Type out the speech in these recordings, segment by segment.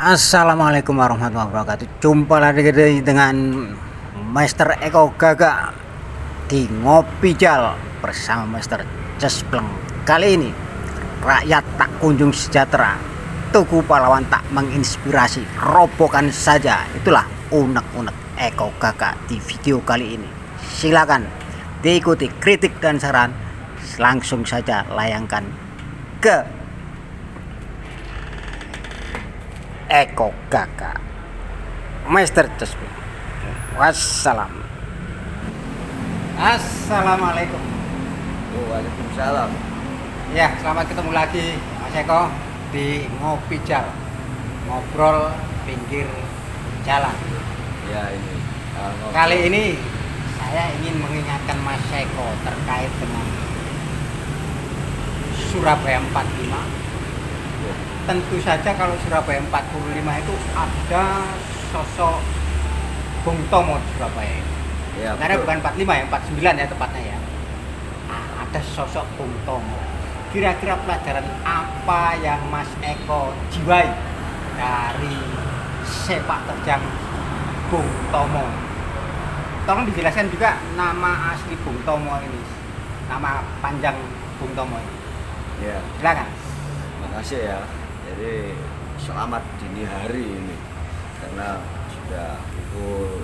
Assalamualaikum warahmatullahi wabarakatuh. Jumpa lagi dengan Master Eko Gaga di Ngopi Jal bersama Master Cespleng. Kali ini rakyat tak kunjung sejahtera, tugu pahlawan tak menginspirasi, robohkan saja. Itulah unek-unek Eko Gaga di video kali ini. Silakan diikuti kritik dan saran, langsung saja layangkan ke Eko Gaga Master Cespleng. Wassalam. Assalamualaikum. Waalaikumsalam. Ya, selamat ketemu lagi Mas Eko di Ngopi Jal, ngobrol pinggir jalan. Ya ini. Kali ini saya ingin mengingatkan Mas Eko terkait dengan Surabaya 45. Tentu saja kalau Surabaya 45 itu ada sosok Bung Tomo di Surabaya. Ya, Karena betul. bukan 45 ya, 49 ya tepatnya ya. Nah, ada sosok Bung Tomo. Kira-kira pelajaran apa yang Mas Eko jiwai dari sepak terjang Bung Tomo? Tolong dijelaskan juga nama asli Bung Tomo ini, nama panjang Bung Tomo ini. Ya, Silakan. makasih ya. Jadi selamat dini hari ini karena sudah pukul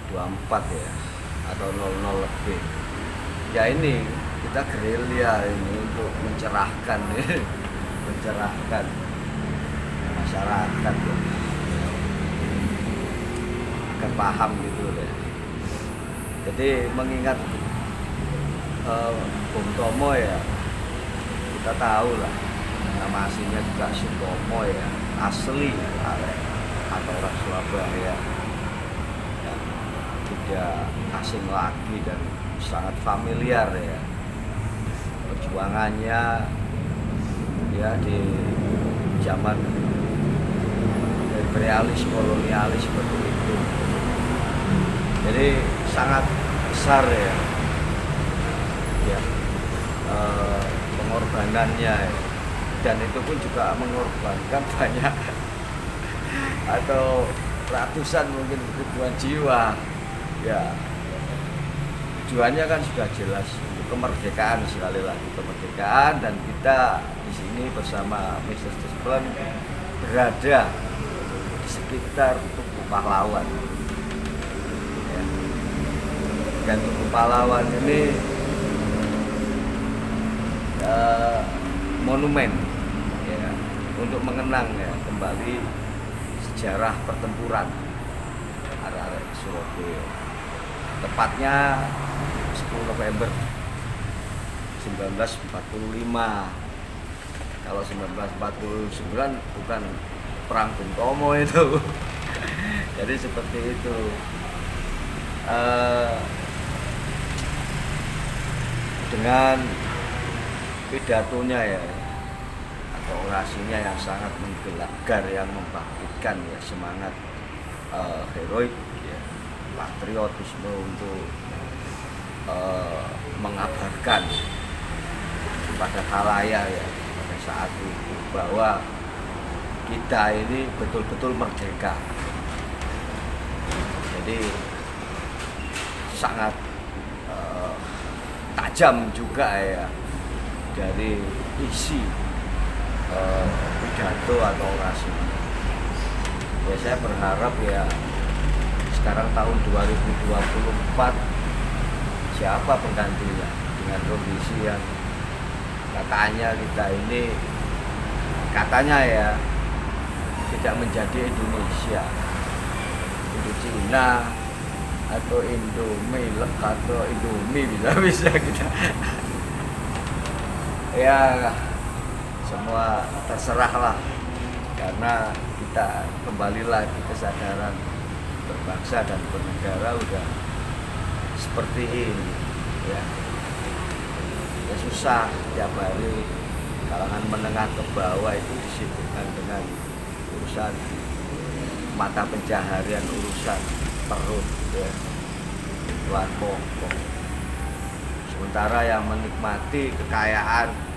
24 ya atau 00 lebih. Ya ini kita gerilya ini untuk mencerahkan mencerahkan masyarakat ya. Agar paham gitu ya. Jadi mengingat Bung Tomo ya, kita tahu lah nama aslinya juga Sutomo ya, asli atau orang Surabaya ya, tidak asing lagi dan sangat familiar ya perjuangannya ya di zaman imperialis kolonialis seperti itu. Jadi sangat besar ya, pengorbanannya ya. Dan itu pun juga mengorbankan banyak atau ratusan mungkin ribuan jiwa ya. Tujuannya kan sudah jelas untuk kemerdekaan, sekali lagi kemerdekaan, dan kita di sini bersama Mr. Cespleng berada di sekitar tugu pahlawan ya. Dan tugu pahlawan ini monumen ya, untuk mengenang ya kembali sejarah pertempuran arek-arek Surabaya. Tepatnya 10 November 1945. Kalau 1949 bukan perang Bung Tomo itu. Jadi seperti itu. Dengan pidatonya ya atau orasinya yang sangat menggelegar, yang membangkitkan ya semangat heroik ya, patriotisme untuk mengabarkan kepada khalayak ya pada saat itu bahwa kita ini betul-betul merdeka. Jadi sangat tajam juga ya dari isi pidato atau orasi. Ya saya berharap ya sekarang tahun 2024 siapa penggantinya dengan kondisi yang katanya kita ini katanya ya tidak menjadi Indonesia, Indo Cina atau Indomilk atau Indomie bisa kita ya semua terserah lah, karena kita kembali lagi kesadaran berbangsa dan bernegara udah seperti ini ya. Ya susah tiap hari kalangan menengah ke bawah itu disibukkan dengan urusan mata pencaharian, urusan perut ya, kebutuhan pokok. Sementara yang menikmati kekayaan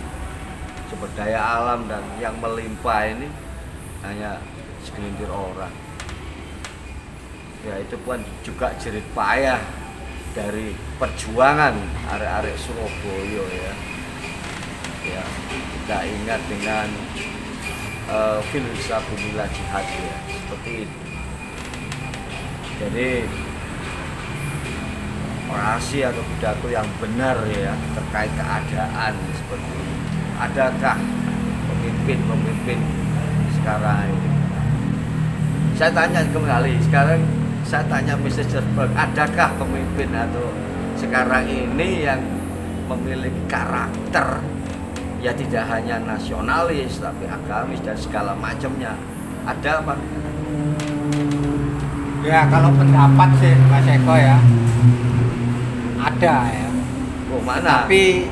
sumber daya alam dan yang melimpah ini hanya segelintir orang. Ya itu pun juga jerit payah dari perjuangan arek-arek Surabaya ya. Ya, kita ingat dengan filsafat jihad ya, seperti itu. Jadi orasi atau pidato yang benar ya terkait keadaan seperti ini. Adakah pemimpin sekarang ini? Saya tanya kembali, sekarang saya tanya Mr. Zuckerberg, adakah pemimpin atau sekarang ini yang memiliki karakter ya tidak hanya nasionalis tapi agamis dan segala macamnya? Ada apa? Ya kalau pendapat sih Mas Eko ya ada ya. Oh mana? Tapi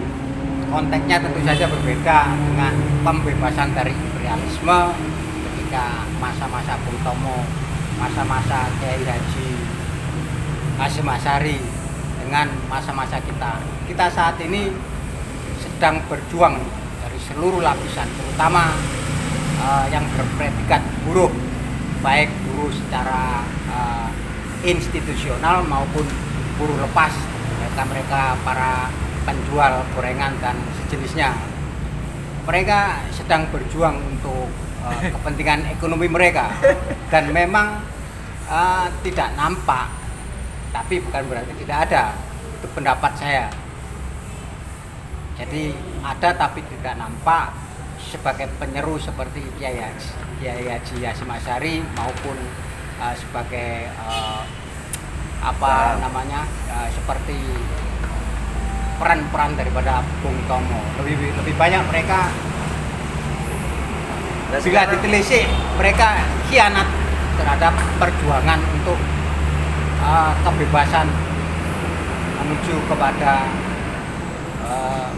konteksnya tentu saja berbeda dengan pembebasan dari imperialisme ketika masa-masa Bung Tomo, masa-masa Kiai Haji Hasyim Asyari dengan masa-masa kita. Kita saat ini sedang berjuang dari seluruh lapisan, terutama yang berpredikat buruh, baik buruh secara institusional maupun buruh lepas, mereka para penjual gorengan dan sejenisnya. Mereka sedang berjuang untuk kepentingan ekonomi mereka dan memang tidak nampak, tapi bukan berarti tidak ada. Itu pendapat saya. Jadi ada tapi tidak nampak, sebagai penyeru seperti Kiai Haji Hasyim Asyari maupun sebagai seperti peran-peran daripada Bung Tomo. Lebih banyak mereka bila ditelisik mereka khianat terhadap perjuangan untuk kebebasan menuju kepada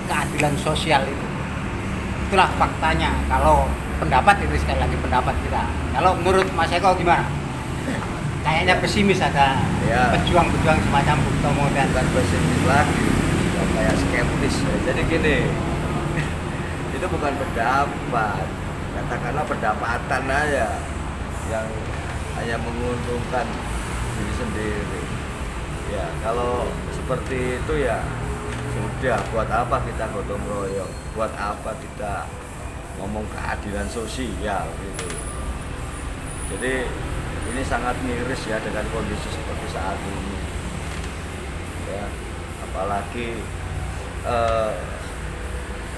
keadilan sosial itu. Itulah faktanya. Kalau pendapat itu sekali lagi pendapat kita. Kalau menurut Mas Eko gimana? Kayaknya pesimis ada ya, pejuang-pejuang semacam Bung Tomo dan bukan pesimis lagi, kayak skeptis ya. Jadi gini, itu bukan pendapat, katakanlah pendapatan aja yang hanya menguntungkan diri sendiri. Ya kalau seperti itu ya sudah, buat apa kita gotong royong, buat apa kita ngomong keadilan sosial gitu. Jadi ini sangat miris ya dengan kondisi seperti saat ini ya, apalagi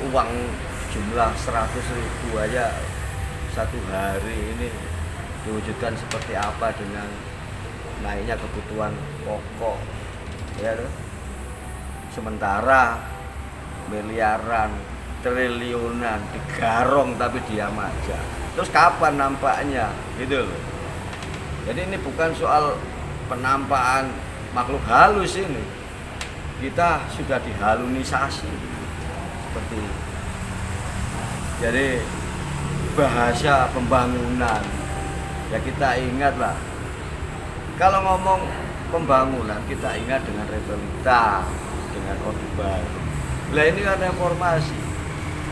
uang jumlah 100.000 aja satu hari ini diwujudkan seperti apa dengan naiknya kebutuhan pokok ya. Sementara miliaran, triliunan digarong tapi diam aja. Terus kapan nampaknya gitu loh. Jadi ini bukan soal penampakan makhluk halus ini. Kita sudah dihalunisasi seperti ini. Jadi bahasa pembangunan ya kita ingatlah. Kalau ngomong pembangunan kita ingat dengan Repelita, dengan Orde Baru. Lah ini kan reformasi.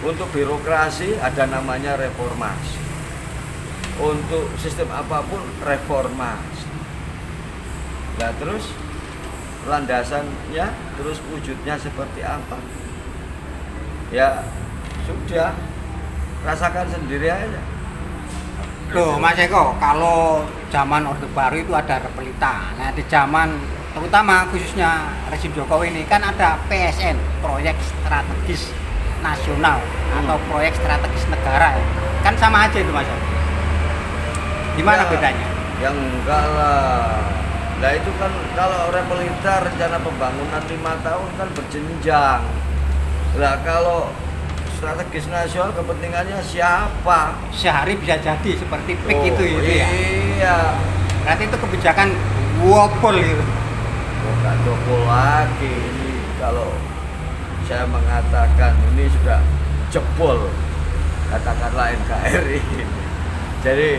Untuk birokrasi ada namanya reformasi. Untuk sistem apapun reformasi. Nah terus landasannya, terus wujudnya seperti apa? Ya sudah, rasakan sendiri aja. Loh Mas Eko, kalau zaman Orde Baru itu ada Repelita. Nah di zaman terutama khususnya rezim Jokowi ini kan ada PSN, proyek strategis nasional atau proyek strategis negara. Kan sama aja itu Mas Eko. Gimana ya, bedanya? Yang enggak lah. Nah itu kan kalau Repelita rencana pembangunan 5 tahun kan berjenjang. Lah kalau strategis nasional kepentingannya siapa? Sehari bisa jadi seperti PIK itu ya. Iya. Berarti itu kebijakan wobol gitu. Bukan jebol lagi ini, kalau saya mengatakan ini sudah jebol, katakanlah NKRI. Jadi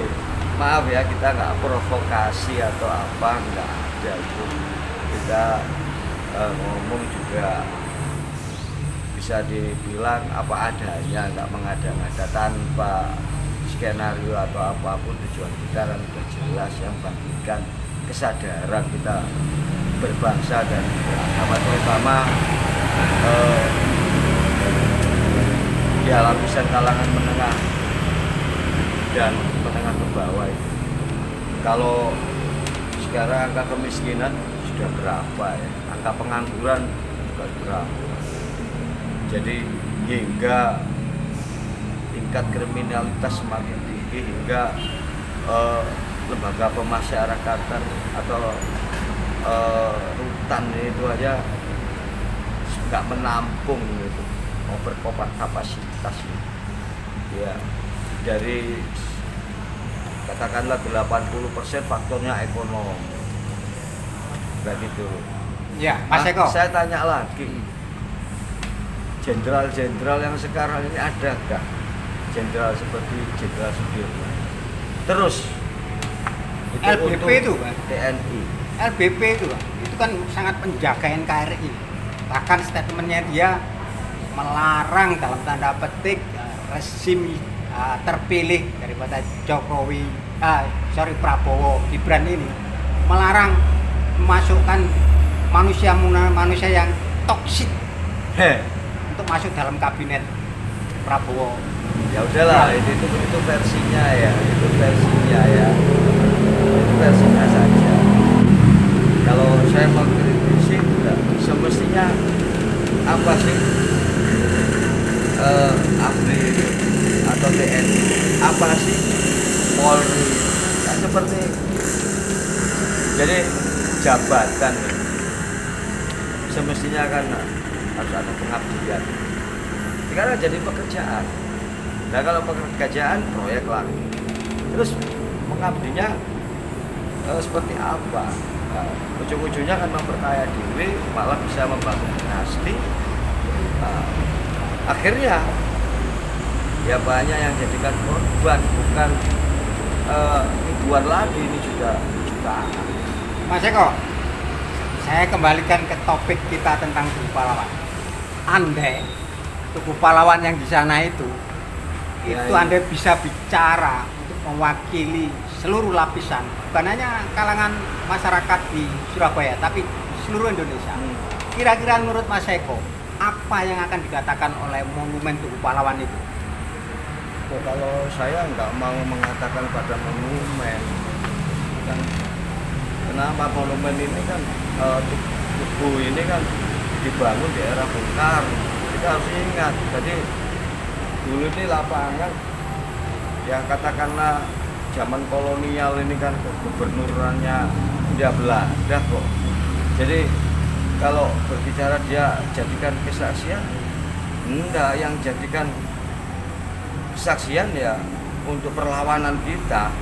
maaf ya, kita nggak provokasi atau apa, nggak ada itu. Kita ngomong juga bisa dibilang apa adanya, nggak mengada-ngada tanpa skenario atau apapun, tujuan kita kan sudah jelas, yang bangkitkan kesadaran kita berbangsa dan beragama, terutama ya lapisan kalangan menengah dan menengah ke bawah itu. Kalau sekarang angka kemiskinan sudah berapa ya, angka pengangguran juga berapa, jadi hingga tingkat kriminalitas semakin tinggi, hingga lembaga pemasyarakatan atau rutan itu aja nggak menampung gitu, over kapasitas gitu. Ya, dari katakanlah 80% faktornya ekonomi, begitu. Ya, Mas Eko. Saya tanya lagi, jenderal-jenderal yang sekarang ini adakah jenderal seperti Jenderal Sudirman? Terus itu LBP itu, Pak. TNI. LBP itu, Pak. Itu kan sangat menjaga NKRI. Bahkan statementnya dia melarang dalam tanda petik rezim terpilih daripada Prabowo Gibran ini, melarang memasukkan manusia yang toksik untuk masuk dalam kabinet Prabowo. Ya udahlah, itu versinya ya, itu versinya saja. Kalau saya mengkritisi, semestinya apa sih ABRI atau TNI, apa sih Polri, nah, seperti jadi jabatan semestinya kan harus ada pengabdian. Sekarang jadi pekerjaan. Nah kalau pekerjaan proyek lagi, terus mengabdinya seperti apa? Nah, ujung-ujungnya kan memperkaya diri, malah bisa membangun dinasti. Nah, akhirnya ya banyak yang jadikan korban, bukan ribuan lagi, ini juga jutaan. Mas Eko, saya kembalikan ke topik kita tentang Tugu Pahlawan. Andai Tugu Pahlawan yang di sana itu Anda bisa bicara untuk mewakili seluruh lapisan, bukan hanya kalangan masyarakat di Surabaya, tapi seluruh Indonesia. Kira-kira menurut Mas Eko, apa yang akan dikatakan oleh monumen Tugu Pahlawan itu? Kalau saya nggak mau mengatakan pada monumen, kan kenapa monumen ini kan tugu ini kan dibangun di era Bung Karno. Kita harus ingat, jadi dulu ini lapangan yang katakanlah zaman kolonial ini kan gubernurannya Hindia Belanda kok. Jadi kalau berbicara dia jadikan kesaksian, enggak, yang jadikan kesaksian ya untuk perlawanan kita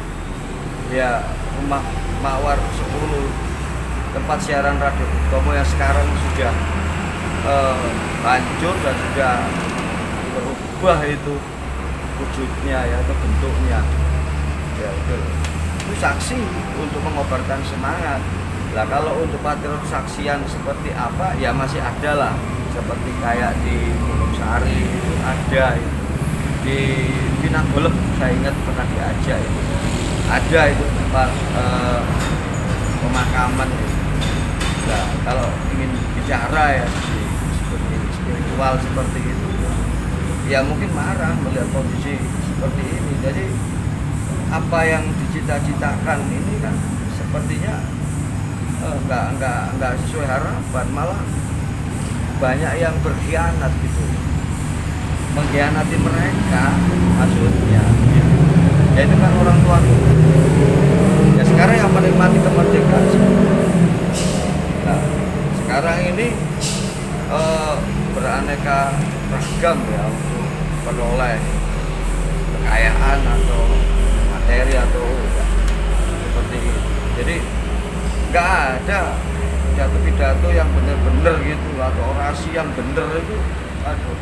ya rumah Mawar 10, tempat siaran Radio Utomo yang sekarang sudah hancur dan sudah berubah itu wujudnya ya atau bentuknya ya, itu saksi untuk mengobarkan semangat. Lah kalau untuk patriot saksian seperti apa ya masih ada lah, seperti kayak di Gunung Sari itu ada, di Pinagolep saya ingat pernah diajak itu ada, itu tempat pemakaman itu. Nah kalau ingin bicara ya seperti spiritual seperti itu ya mungkin marah melihat kondisi seperti ini. Jadi apa yang dicita-citakan ini kan sepertinya nggak sesuai harapan, malah banyak yang berkhianat gitu, mengkhianati mereka maksudnya ya itu kan orang tua ya sekarang yang menikmati kemerdekaan. Nah sekarang ini beraneka ragam ya untuk peroleh kekayaan atau materi atau seperti itu. Jadi nggak ada pidato yang benar-benar gitu atau orasi yang benar itu. Aduh,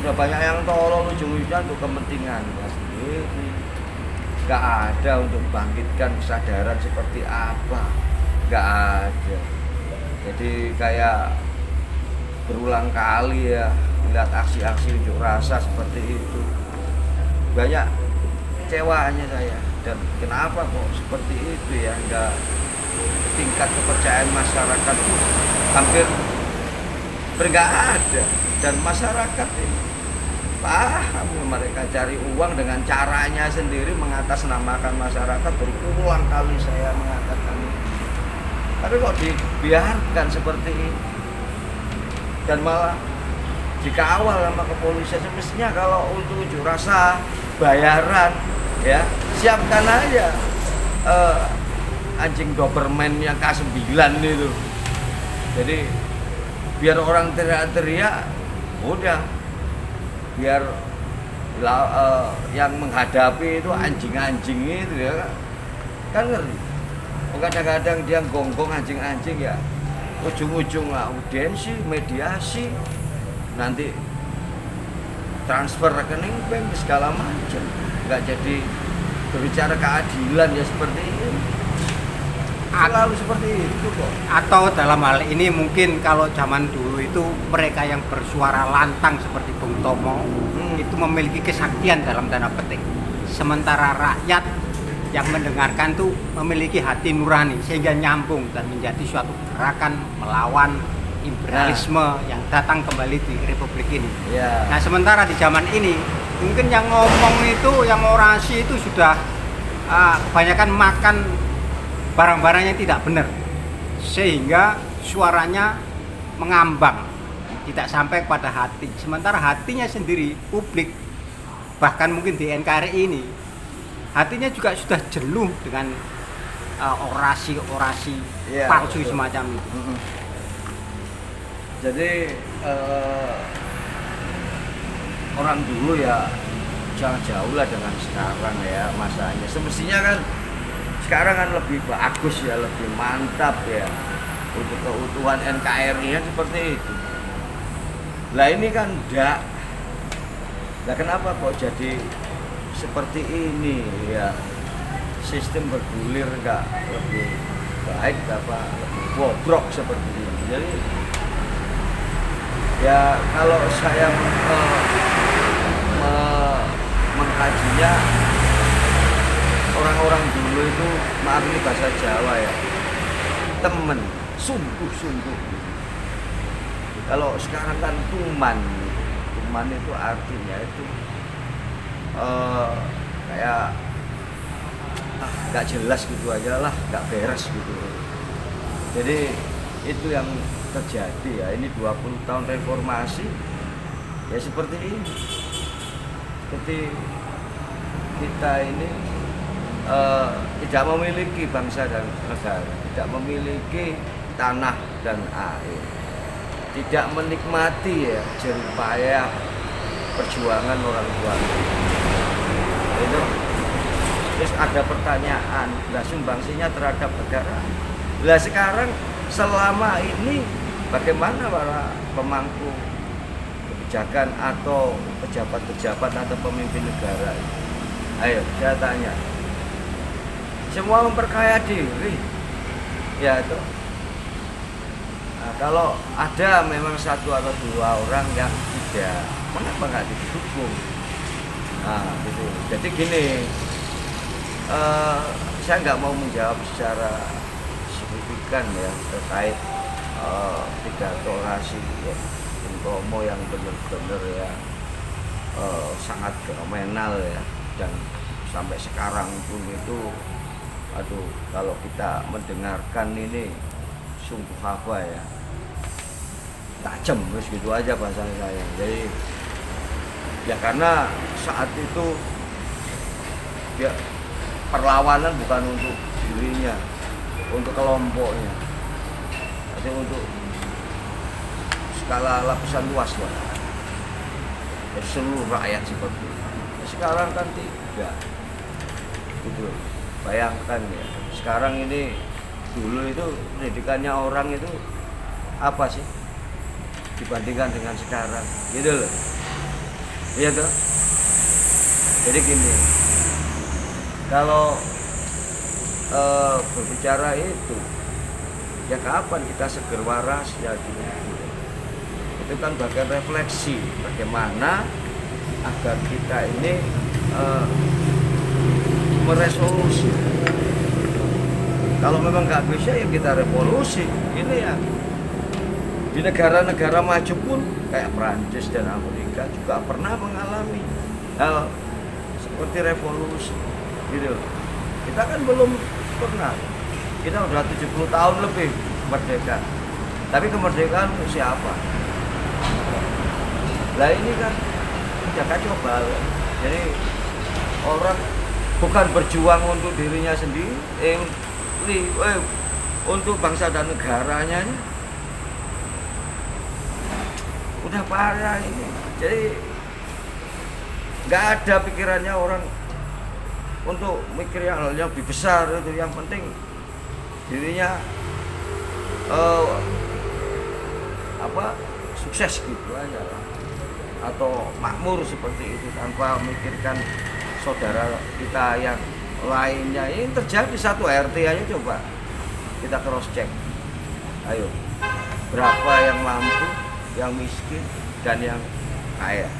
udah banyak yang tolol ujung-ujungnya untuk kepentingan sendiri. Nggak ada untuk membangkitkan kesadaran seperti apa, nggak ada. Jadi kayak berulang kali ya melihat aksi-aksi unjuk rasa seperti itu. Banyak kekecewaannya saya. Dan kenapa kok seperti itu ya, tingkat kepercayaan masyarakat itu hampir nggak ada. Dan masyarakat ini paham, mereka cari uang dengan caranya sendiri, mengatasnamakan masyarakat. Berulang kali saya mengatakan ini. Tapi kok dibiarkan seperti ini dan malah dikawal sama kepolisian. Semestinya kalau untuk unjuk rasa bayaran ya, siapkan aja anjing Doberman yang K9 itu. Jadi biar orang teriak-teriak, udah biar yang menghadapi itu anjing-anjing itu ya kan ngeri. Kadang-kadang dia gonggong anjing-anjing ya, ujung-ujung audiensi, mediasi, nanti transfer rekening bank segala macam, nggak jadi berbicara keadilan ya seperti ini. Selalu seperti itu kok. Atau dalam hal ini mungkin kalau zaman dulu itu mereka yang bersuara lantang seperti Bung Tomo itu memiliki kesaktian dalam tanda petik. Sementara rakyat yang mendengarkan tuh memiliki hati nurani sehingga nyambung dan menjadi suatu gerakan melawan imperialisme yang datang kembali di Republik ini. Nah sementara di zaman ini mungkin yang ngomong itu, yang orasi itu sudah kebanyakan makan barang-barang yang tidak benar sehingga suaranya mengambang, tidak sampai pada hati. Sementara hatinya sendiri, publik, bahkan mungkin di NKRI ini, hatinya juga sudah jenuh dengan orasi-orasi palsu semacam itu. Jadi orang dulu ya jangan jauh lah dengan sekarang ya masanya. Semestinya kan sekarang kan lebih bagus ya, lebih mantap ya untuk keutuhan NKRI nya seperti itu. Lah ini kan enggak. Lah kenapa kok jadi seperti ini ya? Sistem bergulir enggak lebih baik apa lebih bobrok seperti ini. Jadi ya kalau saya mengkajinya, orang-orang dulu itu, maaf ini bahasa Jawa ya, temen, sungguh-sungguh. Kalau sekarang kan tuman itu artinya itu kayak nggak jelas gitu aja lah, nggak beres gitu. Jadi itu yang terjadi ya, ini 20 tahun reformasi ya seperti ini. Seperti kita ini tidak memiliki bangsa dan negara, tidak memiliki tanah dan air, tidak menikmati ya jerih payah perjuangan orang tua. Itu terus ada pertanyaan, lah sumbangsinya terhadap negara. Lah sekarang selama ini bagaimana para pemangku kebijakan atau pejabat-pejabat atau pemimpin negara? Ayo saya tanya. Semua memperkaya diri, ya itu. Nah, kalau ada memang satu atau dua orang yang tidak, mengapa nggak didukung? Nah, gitu. Jadi gini, saya nggak mau menjawab secara signifikan ya terkait pidato orasi ya, Bung Tomo yang benar-benar ya sangat fenomenal ya, dan sampai sekarang pun itu. Aduh, kalau kita mendengarkan ini sungguh apa ya, tajam terus gitu aja bahasa saya. Jadi ya karena saat itu ya perlawanan bukan untuk dirinya, untuk kelompoknya, tapi untuk skala lapisan luas lah, seluruh rakyat seperti itu. Sekarang kan tidak gitu. Bayangkan ya, sekarang ini, dulu itu pendidikannya orang itu apa sih dibandingkan dengan sekarang, gitu loh. Iya tuh. Jadi gini, kalau berbicara itu, ya kapan kita seger waras ya gitu. Itu kan bagian refleksi bagaimana agar kita ini meresolusi. Kalau memang nggak bisa ya kita revolusi. Ini ya di negara-negara maju pun kayak Prancis dan Amerika juga pernah mengalami hal seperti revolusi gitu. Kita kan belum pernah. Kita udah 70 tahun lebih merdeka. Tapi kemerdekaan siapa? Lah ini kan udah kacau balau. Jadi orang bukan berjuang untuk dirinya sendiri, untuk bangsa dan negaranya ini udah parah ini. Jadi nggak ada pikirannya orang untuk mikir yang lebih besar itu. Yang penting dirinya sukses gitu aja lah, atau makmur seperti itu tanpa memikirkan saudara kita yang lainnya. Ini terjadi satu RT aja, coba kita cross check. Ayo, berapa yang mampu, yang miskin, dan yang kaya.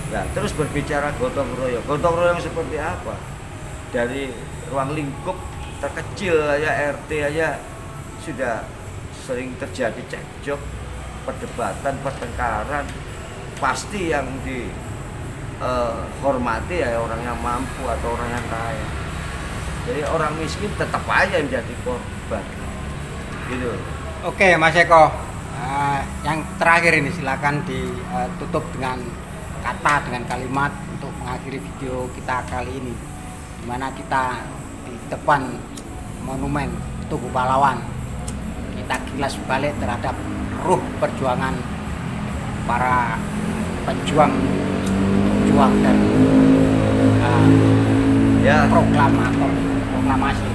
Nah, terus berbicara gotong royong seperti apa? Dari ruang lingkup terkecil aja, RT aja sudah sering terjadi cekcok, perdebatan, pertengkaran. Pasti yang dihormati ya orang yang mampu atau orang yang kaya. Jadi orang miskin tetap aja menjadi korban gitu. Oke Mas Eko, yang terakhir ini silakan ditutup dengan kalimat untuk mengakhiri video kita kali ini, di mana kita di depan monumen Tugu Pahlawan. Kita kilas balik terhadap ruh perjuangan para pejuang dan proklamasi.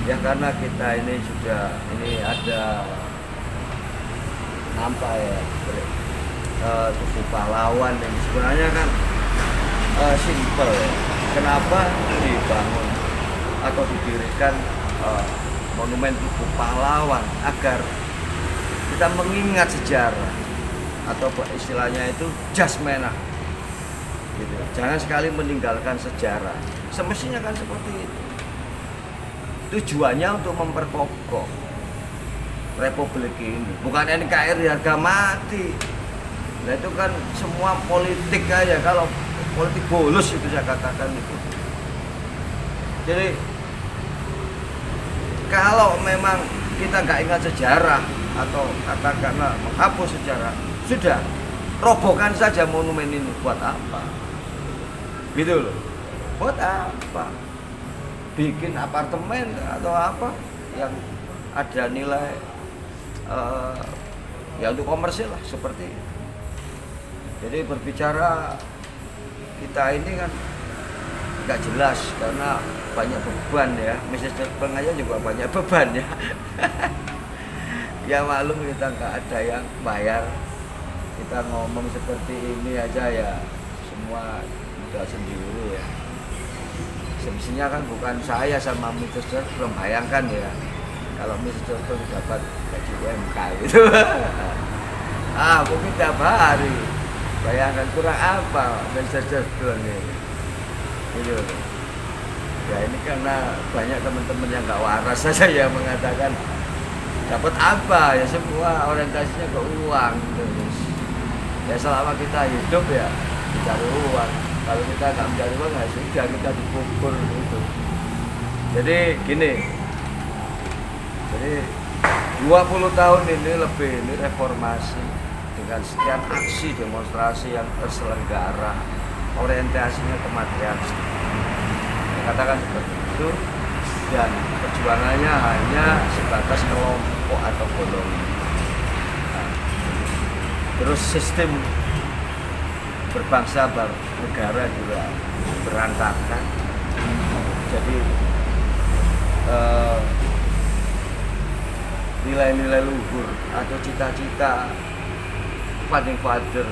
Ya karena kita ini ada nampak ya Tugu Pahlawan yang sebenarnya kan simpel ya. Kenapa dibangun atau didirikan monumen Tugu Pahlawan? Agar kita mengingat sejarah, atau istilahnya itu jasmena gitu. Jangan sekali meninggalkan sejarah. Semestinya kan seperti itu. Tujuannya untuk memperkokoh Republik ini, bukan NKRI harga mati. Nah itu kan semua politik aja, kalau politik bolos itu saya katakan itu. Jadi kalau memang kita nggak ingat sejarah atau katakanlah menghapus sejarah, sudah robohkan saja monumen ini. Buat apa? Gitu loh. Buat apa? Bikin apartemen atau apa yang ada nilai ya untuk komersil lah seperti itu. Jadi berbicara kita ini kan nggak jelas karena banyak beban ya. Mrs. Terbang aja juga banyak beban ya. Ya maklum kita nggak ada yang bayar. Kita ngomong seperti ini aja ya semua udah sendiri ya. Semestinya kan bukan saya sama Mrs. Terbang, bayangkan ya kalau Mrs. Terbang dapat gaji UMK gitu. Mungkin tiap hari. Bayangkan kurang apa Mrs. Terbang ini. Gitu. Ya ini karena banyak teman-teman yang nggak waras saja yang mengatakan dapat apa, ya semua orientasinya ke uang terus. Ya selama kita hidup ya mencari uang. Kalau kita nggak mencari uang ya sudah, kita dipukul gitu. Jadi gini. Jadi 20 tahun ini lebih ini reformasi dengan sekian aksi demonstrasi yang terselenggara, orientasinya ke materialistik. Katakan seperti itu, dan perjuangannya hanya sebatas kelompok atau golongan. Nah, terus sistem berbangsa bernegara juga berantakan. Jadi nilai-nilai luhur atau cita-cita founding father,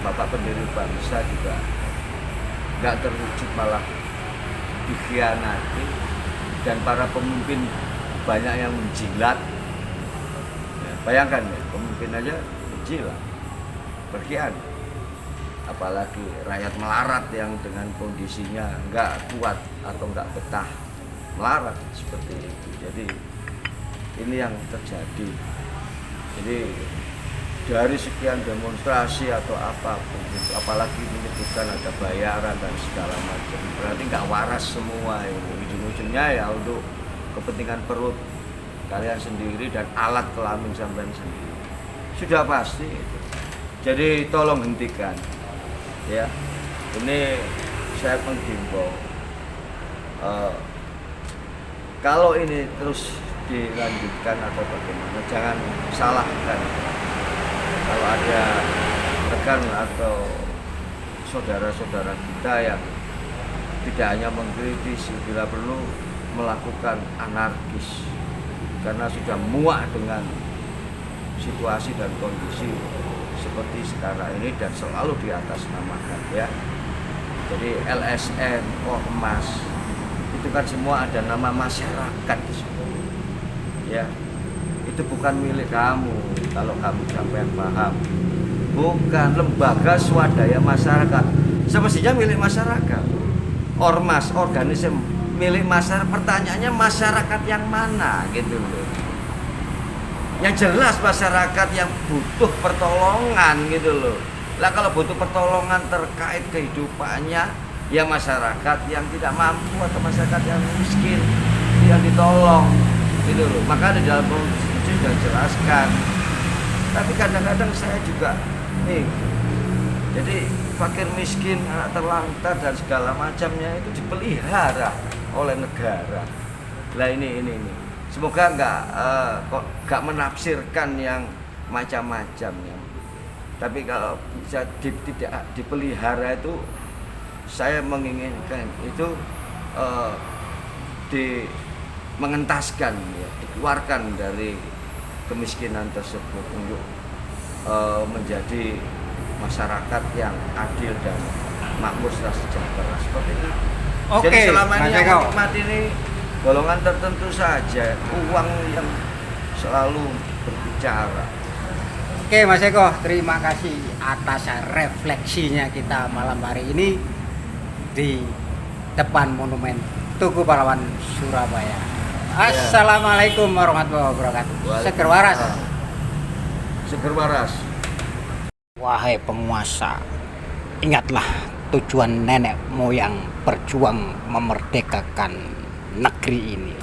bapak pendiri bangsa juga nggak terwujud, malah dikhianati, dan para pemimpin banyak yang menjilat. Ya, bayangkan ya, pemimpin aja menjilat, berkhianat. apalagi rakyat melarat yang dengan kondisinya nggak kuat atau nggak betah melarat seperti itu. Jadi ini yang terjadi. Jadi dari sekian demonstrasi atau apapun itu, apalagi menyebutkan ada bayaran dan segala macam, berarti nggak waras semua ini. Ujung-ujungnya ya untuk kepentingan perut kalian sendiri dan alat kelamin sampean sendiri. Sudah pasti itu. Jadi tolong hentikan, ya. Ini saya menghimbau, kalau ini terus dilanjutkan atau bagaimana, jangan salahkan. Kalau ada rekan atau saudara-saudara kita yang tidak hanya mengkritisi, bila perlu melakukan anarkis, karena sudah muak dengan situasi dan kondisi seperti sekarang ini dan selalu di atas namakan, ya. Jadi LSM, Ormas, itu kan semua ada nama masyarakat di situ, ya. Itu bukan milik kamu, kalau kamu sampai paham. Bukan lembaga swadaya masyarakat, semestinya milik masyarakat. Ormas, organisme milik masyarakat, pertanyaannya masyarakat yang mana gitu loh. Yang jelas masyarakat yang butuh pertolongan gitu loh. Lah kalau butuh pertolongan terkait kehidupannya, ya masyarakat yang tidak mampu atau masyarakat yang miskin yang ditolong gitu loh. Maka di dalam konstitusi sudah jelaskan. Tapi kadang-kadang saya juga jadi fakir miskin, anak terlantar dan segala macamnya itu dipelihara oleh negara. Lah ini. Semoga nggak menafsirkan yang macam-macam ya. Tapi kalau bisa tidak dipelihara itu, saya menginginkan itu mengentaskan, ya, dikeluarkan dari kemiskinan tersebut untuk menjadi masyarakat yang adil dan makmur serta sejahtera seperti itu. Oke, jadi selama ini Mas yang Eko, menikmati ini golongan tertentu saja, uang yang selalu berbicara. Oke Mas Eko, terima kasih atas refleksinya kita malam hari ini di depan Monumen Tugu Pahlawan Surabaya. Assalamualaikum warahmatullahi wabarakatuh. Seger waras. Seger waras. Wahai penguasa, ingatlah tujuan nenek moyang berjuang memerdekakan negeri ini.